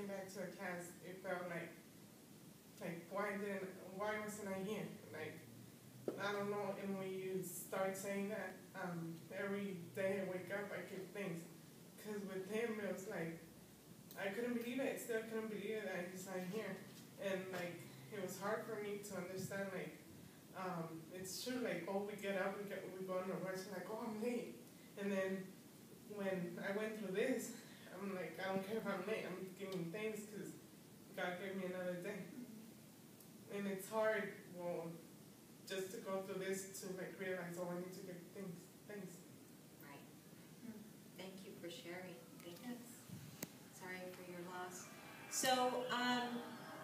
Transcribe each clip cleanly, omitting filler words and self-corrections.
back to the class, it felt like why wasn't I here? Like, I don't know. And when you start saying that, every day I wake up, I give thanks. Because with him, it was like, I couldn't believe it. I still couldn't believe it that he's not here. And like, it was hard for me to understand, like, it's true, like, oh, we get up, we go on the rush, like, oh, I'm late. And then when I went through this, I'm like, I don't care if I'm late, I'm giving thanks because God gave me another day. And it's hard, well, just to go through this to like realize, oh, I need to give thanks. Right. Thank you for sharing. Thank you. Sorry for your loss. So,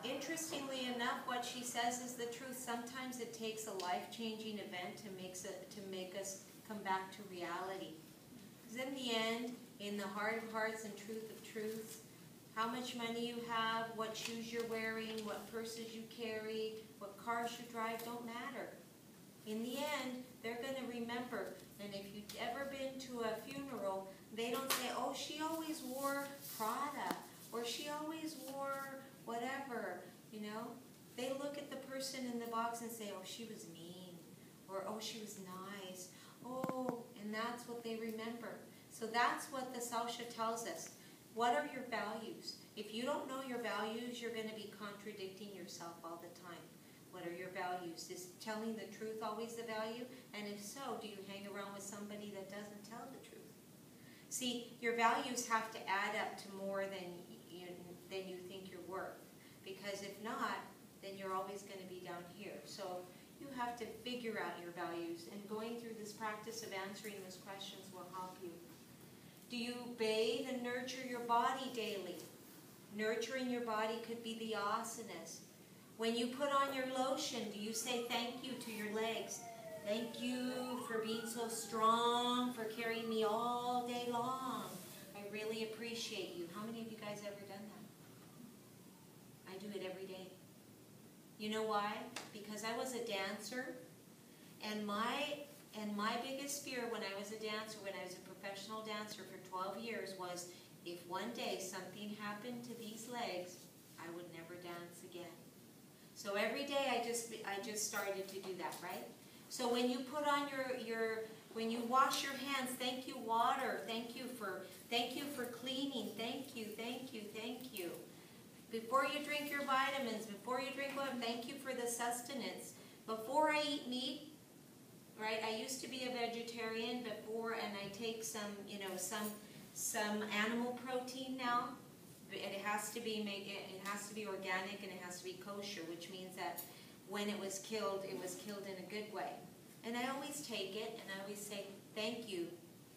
interestingly enough, what she says is the truth. Sometimes it takes a life-changing event to make us come back to reality. Because in the end, in the heart of hearts and truth of truths, how much money you have, what shoes you're wearing, what purses you carry, what cars you drive, don't matter. In the end, they're going to remember. And if you've ever been to a funeral, they don't say, oh, she always wore Prada, or she always wore whatever, you know. They look at the person in the box and say, oh, she was mean, or oh, she was nice. Oh, and that's what they remember. So that's what the Sausha tells us. What are your values? If you don't know your values, you're going to be contradicting yourself all the time. What are your values? Is telling the truth always the value? And if so, do you hang around with somebody that doesn't tell the truth? See, your values have to add up to more than you think you're worth. Because if not, then you're always going to be down here. So you have to figure out your values. And going through this practice of answering those questions will help you. Do you bathe and nurture your body daily? Nurturing your body could be the asanas. When you put on your lotion, do you say thank you to your legs? Thank you for being so strong, for carrying me all day long. I really appreciate you. How many of you guys ever done that? I do it every day. You know why? Because I was a dancer, and my biggest fear when I was a dancer, when I was a professional dancer for 12 years, was if one day something happened to these legs, I would never dance again. So every day I just started to do that, right? So when you put on when you wash your hands, thank you water, thank you for cleaning, thank you. Before you drink your vitamins, before you drink water, thank you for the sustenance. Before I eat meat, right? I used to be a vegetarian before, and I take some animal protein now. It has to be organic, and it has to be kosher, which means that when it was killed in a good way. And I always take it, and I always say, thank you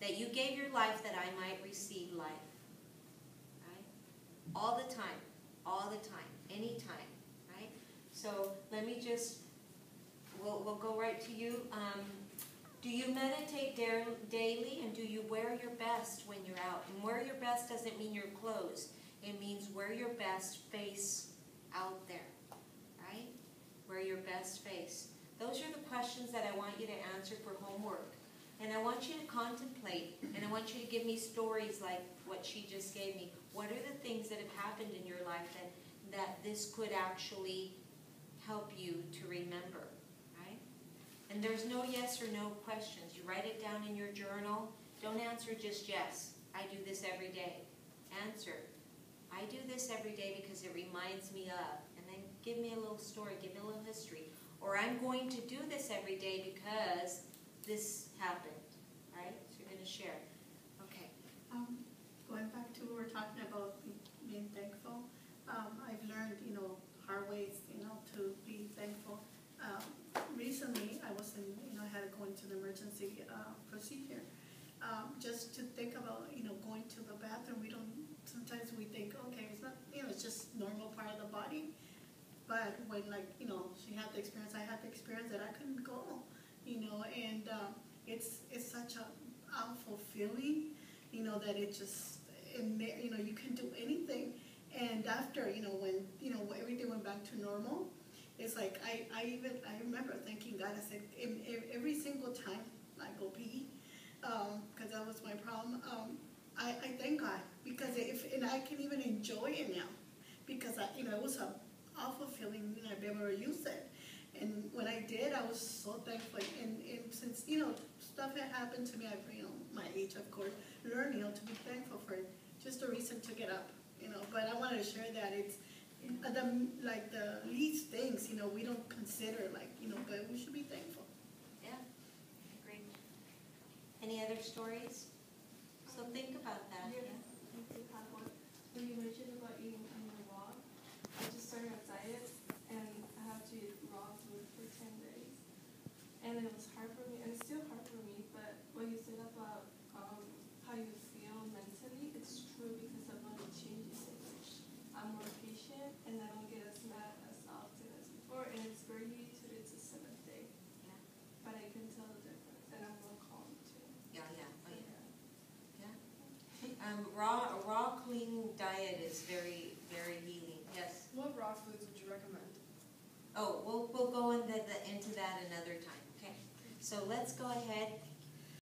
that you gave your life that I might receive life. Right? All the time, anytime, right? So let me just, we'll go right to you. Do you meditate daily, and do you wear your best when you're out? And wear your best doesn't mean your clothes. It means wear your best face out there, right? Wear your best face. Those are the questions that I want you to answer for homework. And I want you to contemplate, and I want you to give me stories like what she just gave me. What are the things that have happened in your life that this could actually help you to remember? And there's no yes or no questions. You write it down in your journal. Don't answer just yes. I do this every day. Answer. I do this every day because it reminds me of. And then give me a little story. Give me a little history. Or I'm going to do this every day because this happened. Right? So you're going to share. Okay. Going back to what we were talking about being thankful, I've learned, hard ways, to be thankful. Recently, I was I had to go into the emergency procedure. Just to think about, going to the bathroom, sometimes we think, okay, it's not, it's just normal part of the body. But when, she had the experience, I had the experience that I couldn't go, and it's such a awful feeling, that it just, you can do anything. And after, when, everything went back to normal, it's like, I remember thanking God. I said, every single time I go pee, because that was my problem, I thank God, because and I can even enjoy it now. because it was an awful feeling I've ever used it. And when I did, I was so thankful. And since, stuff had happened to me, I've, my age, of course, learned, to be thankful for it. Just a reason to get up, But I wanted to share that it's the least things, we don't consider, but we should be thankful. Yeah, great. Any other stories? So think about that. Yeah, I do have one. When you mentioned about eating raw, I just started a diet and I have to eat raw food for 10 days. And it was hard for me, and it's still hard for me, but what you said about how you feel mentally, it's true because of what it changes so much. I'm more patient and I don't get as mad as often as before, and it's very easy to it's the 7th day. Yeah. But I can tell the difference, and I'm more calm too. Yeah, yeah, oh, yeah. Raw clean diet is very, very healing. Yes. What raw foods would you recommend? Oh, we'll go into that another time. Okay. So let's go ahead